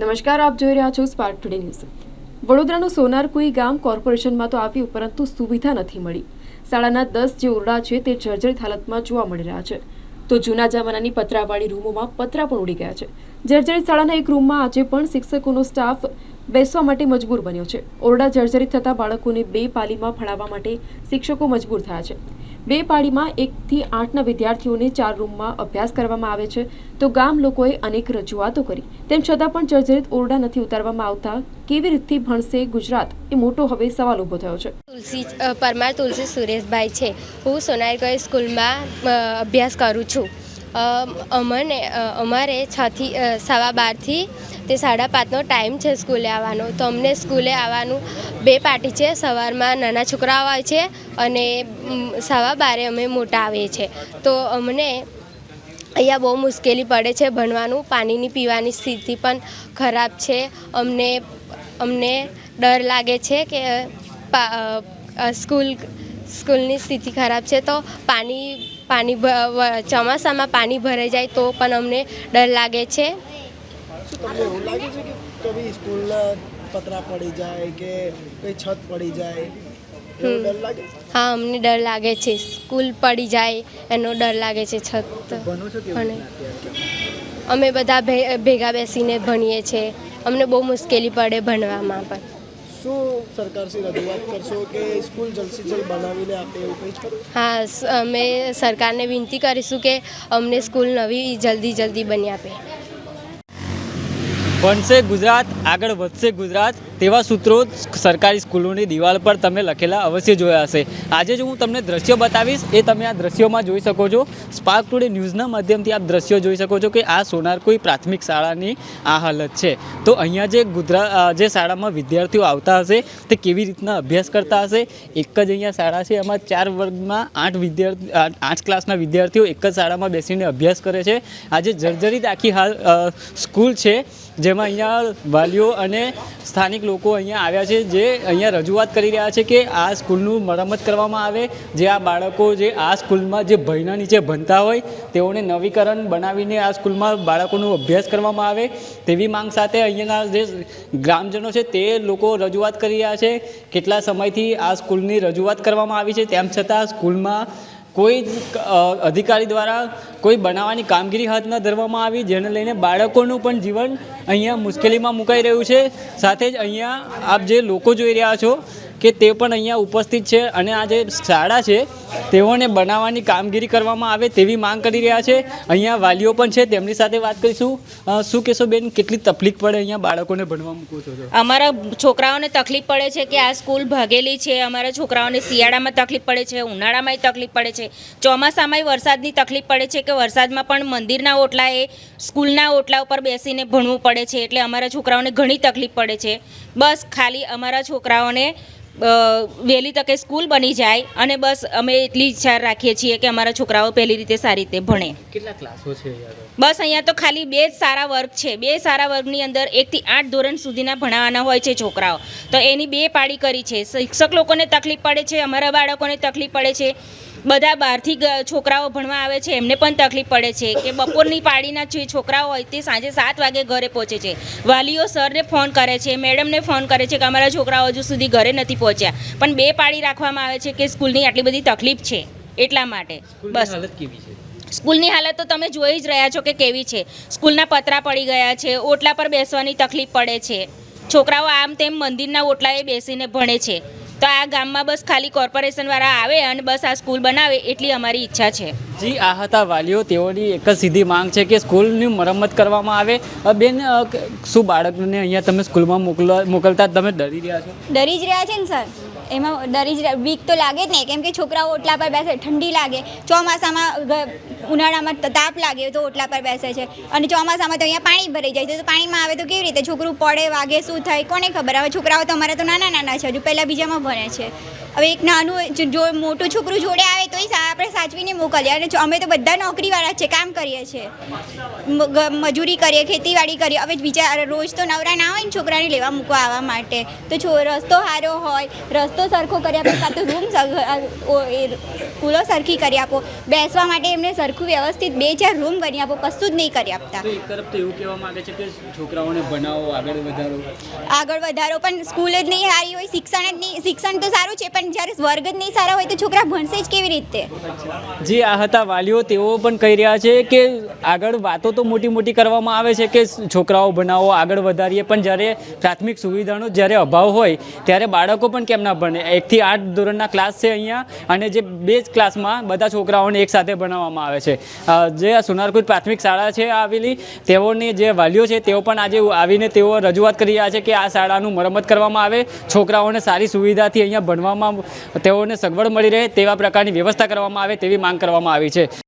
નમસ્કાર, આપ જોઈ રહ્યા છો સ્પાર્ક ટુડે ન્યૂઝ। વડોદરાનું સોનારકુઈ ગામ કોર્પોરેશનમાં તો આવ્યું, પરંતુ સુવિધા નથી મળી। શાળાના 10 જે ઓરડા છે તે જર્જરિત હાલતમાં જોવા મળી રહ્યા છે, તો જૂના જમાનાની પતરાવાળી રૂમોમાં પતરા પણ ઉડી ગયા છે। જર્જરિત શાળાના એક રૂમમાં આજે પણ શિક્ષકોનો સ્ટાફ બેસવા માટે મજબૂર બન્યો છે। ઓરડા જર્જરિત થતા બાળકોને 2 પાલીમાં ભણાવવા માટે શિક્ષકો મજબૂર થયા છે। 2 પાળીમાં 1 થી 8ના વિદ્યાર્થીઓને 4 રૂમમાં અભ્યાસ કરવામાં આવે છે, તો ગામ લોકોએ અનેક રજૂઆતો કરી, તેમ છતાં પણ જર્જરિત ઓરડા નથી ઉતારવામાં આવતા। કેવી રીતે ભણશે ગુજરાત, એ મોટો હવે સવાલ ઊભો થયો છે। પરમાર તુલસી સુરેશભાઈ છે। હું સોનારકુઈ સ્કૂલમાં અભ્યાસ કરું છું। અમારે 6 થી 12:15 થી તે 5:30નો ટાઈમ છે સ્કૂલે આવવાનો। તો અમને સ્કૂલે આવવાનું 2 પાર્ટી છે। સવારમાં નાના છોકરાઓ આવે છે અને 12:15 અમે મોટા આવીએ છીએ। તો અમને અહીંયા બહુ મુશ્કેલી પડે છે ભણવાનું। પાણીની પીવાની સ્થિતિ પણ ખરાબ છે। અમને ડર લાગે છે કે સ્કૂલની સ્થિતિ ખરાબ છે, તો પાણી ચોમાસામાં પાણી ભરાઈ જાય તો પણ અમને ડર લાગે છે। તમને એવું લાગે છે કે કभी સ્કૂલના પતરા પડી જાય કે કોઈ છત પડી જાય એનો ડર લાગે? હા, અમને ડર લાગે છે। સ્કૂલ પડી જાય એનો ડર લાગે છે। છત અને અમે બધા ભેગા બેસીને ભણીએ છીએ। અમને બહુ મુશ્કેલી પડે ભણવામાં પણ। શું સરકારથી રજૂઆત કરશો કે સ્કૂલ જલ્દથી જલ્દ બનાવીને આપે એવું કંઈ ખરું? હા, અમે સરકારને વિનંતી કરીશું કે અમને સ્કૂલ નવી જલ્દી બની આપે। ભણશે ગુજરાત, આગળ વધશે ગુજરાત, તેવા સૂત્રો સરકારી સ્કૂલોની દિવાલ પર તમે લખેલા અવશ્ય જોયા હશે। આજે જો હું તમને દ્રશ્યો બતાવીશ, એ તમે આ દ્રશ્યોમાં જોઈ શકો છો। સ્પાર્ક ટુડે ન્યૂઝના માધ્યમથી આપ દ્રશ્યો જોઈ શકો છો કે આ સોનારકુઈ પ્રાથમિક શાળાની આ હાલત છે। તો અહીંયા જે શાળામાં વિદ્યાર્થીઓ આવતા હશે તે કેવી રીતના અભ્યાસ કરતા હશે। એક જ અહીંયા શાળા છે, એમાં 4 વર્ગમાં 8 ક્લાસના વિદ્યાર્થીઓ એક જ શાળામાં બેસીને અભ્યાસ કરે છે। આજે જર્જરિત આખી હાલ સ્કૂલ છે, જેમાં અહીંયા વાલીઓ અને સ્થાનિક લોકો અહીંયા આવ્યા છે, જે અહીંયા રજૂઆત કરી રહ્યા છે કે આ સ્કૂલનું મરમ્મત કરવામાં આવે। જે આ બાળકો જે આ સ્કૂલમાં જે ભયના નીચે ભણતા હોય તેઓને નવીકરણ બનાવીને આ સ્કૂલમાં બાળકોનો અભ્યાસ કરવામાં આવે, તેવી માંગ સાથે અહીંયાના જે ગ્રામજનો છે તે લોકો રજૂઆત કરી રહ્યા છે। કેટલા સમયથી આ સ્કૂલની રજૂઆત કરવામાં આવી છે, તેમ છતાં સ્કૂલમાં કોઈ અધિકારી દ્વારા કોઈ બનાવવાની કામગીરી હાથ ન ધરવામાં આવી, જેને લઈને બાળકોનું પણ જીવન અહીંયા મુશ્કેલીમાં મુકાઈ રહ્યું છે। સાથે જ અહીંયા આપ જે લોકો જોઈ રહ્યા છો કે તે પણ અહીંયા ઉપસ્થિત છે અને આ જે શાળા છે તેઓને બનાવવાની કામગીરી કરવામાં આવે તેવી માંગ કરી રહ્યા છે। અહીંયા વાલીઓ પણ છે, તેમની સાથે વાત કરીશું। શું કહેશો બેન, કેટલી તકલીફ પડે અહીંયા બાળકોને ભણવા મૂકો છો? અમારા છોકરાઓને તકલીફ પડે છે કે આ સ્કૂલ ભાગેલી છે। અમારા છોકરાઓને શિયાળામાં તકલીફ પડે છે, ઉનાળામાંય તકલીફ પડે છે, ચોમાસામાંય વરસાદની તકલીફ પડે છે કે વરસાદમાં પણ મંદિરના ઓટલાએ સ્કૂલના ઓટલા ઉપર બેસીને ભણવું પડે છે। એટલે અમારા છોકરાઓને ઘણી તકલીફ પડે છે। બસ ખાલી અમારા છોકરાઓને વહેલી તકે સ્કૂલ બની જાય અને બસ અમે એટલી ઈચ્છા રાખીએ છીએ કે અમારા છોકરાઓ પહેલી રીતે સારી રીતે ભણે। કેટલા ક્લાસો છે? બસ અહીંયા તો ખાલી 2 જ સારા વર્ગ છે। 2 સારા વર્ગની અંદર 1 થી 8 ધોરણ સુધીના ભણાવવાના હોય છે છોકરાઓ, તો એની 2 પાળી કરી છે। શિક્ષક લોકોને તકલીફ પડે છે, અમારા બાળકોને તકલીફ પડે છે, બધા બહારથી છોકરાઓ ભણવા આવે છે એમને પણ તકલીફ પડે છે કે બપોરની પાળીના જે છોકરાઓ હોય તે સાંજે 7 વાગે ઘરે પહોંચે છે। વાલીઓ સરને ફોન કરે છે, મેડમને ફોન કરે છે કે અમારા છોકરાઓ હજુ સુધી ઘરે નથી પહોંચ્યા, પણ 2 પાળી રાખવામાં આવે છે કે સ્કૂલની આટલી બધી તકલીફ છે એટલા માટે। બસ હાલત કેવી છે? સ્કૂલની હાલત તો તમે જોઈ જ રહ્યા છો કે કેવી છે। સ્કૂલના પતરા પડી ગયા છે, ઓટલા પર બેસવાની તકલીફ પડે છે, છોકરાઓ આમ તેમ મંદિરના ઓટલાએ બેસીને ભણે છે। તો આ ગામમાં બસ ખાલી કોર્પોરેશનવાળા આવે અને બસ આ સ્કૂલ બનાવે એટલી અમારી ઈચ્છા છે। જી, આ હતા વાલીઓ, તેઓની એક જ સીધી માંગ છે કે સ્કૂલની મરમ્મત કરવામાં આવે। બેન, શું બાળકને અહીંયા તમે સ્કૂલમાં મોકલતા તમે ડરી રહ્યા છો? ડરી જ રહ્યા છે ને સર, એમાં બીક તો લાગે જ ને, કેમ કે છોકરાઓ ઓટલા પર બેસે, ઠંડી લાગે, ચોમાસામાં ઉનાળામાં તાપ લાગે તો ઓટલા પર બેસે છે, અને ચોમાસામાં તો અહીંયા પાણી ભરાઈ જાય છે, તો પાણીમાં આવે તો કેવી રીતે છોકરું પડે, વાગે, શું થાય કોને ખબર। હવે છોકરાઓ તો અમારા તો નાના છે, હજુ પહેલાં બીજામાં ભણે છે, હવે એક નાનું જો મોટું છોકરું જોડે આવે તોય આપણે સાચવીને મોકલીએ અને અમે તો બધા નોકરીવાળા છે, કામ કરીએ છીએ, મજૂરી કરીએ, ખેતીવાડી કરીએ. હવે બિચારા રોજ તો નવરા ના હોય ને છોકરાને લેવા મૂકવા આવવા માટે, તો રસ્તો સારો હોય, રસ્તો સરખો કરી આપો, કાં તો રૂમ સ્કૂલો સરખી કરી આપો, બેસવા માટે એમને સરખું વ્યવસ્થિત 2-4 રૂમ કરી આપો, કશું જ નહીં કરી આપતા. એક તરફ તો એવું કહેવા માંગે છે કે છોકરાઓને ભણાવો, આગળ વધારો, પણ સ્કૂલ જ નહીં સારી હોય, શિક્ષણ તો સારું છે, પણ જ્યારે વર્ગ જ નહીં સારા હોય તો છોકરા ભણશે જ કેવી રીતે? જે આ હતા વાલીઓ, તેઓ પણ કહી રહ્યા છે કે આગળ વાતો તો મોટી મોટી કરવામાં આવે છે કે છોકરાઓ ભણાવો, આગળ વધારીએ, પણ જ્યારે પ્રાથમિક સુવિધાનો જ્યારે અભાવ હોય ત્યારે બાળકો પણ કેમ ના ભણે? 1 થી 8 ધોરણના ક્લાસ છે અહીંયા, અને જે 2 જ ક્લાસમાં બધા છોકરાઓને એકસાથે ભણાવવામાં આવે છે. જે આ સોનારકુંજ પ્રાથમિક શાળા છે આવેલી, તેઓની જે વાલીઓ છે તેઓ પણ આજે આવીને તેઓ રજૂઆત કરી રહ્યા છે કે આ શાળાનું મરમ્મત કરવામાં આવે, છોકરાઓને સારી સુવિધાથી અહીંયા ભણવામાં તેઓને સગવડ મળી રહે તેવા પ્રકારની વ્યવસ્થા કરવામાં આવે તેવી માંગ કરવામાં આવી છે.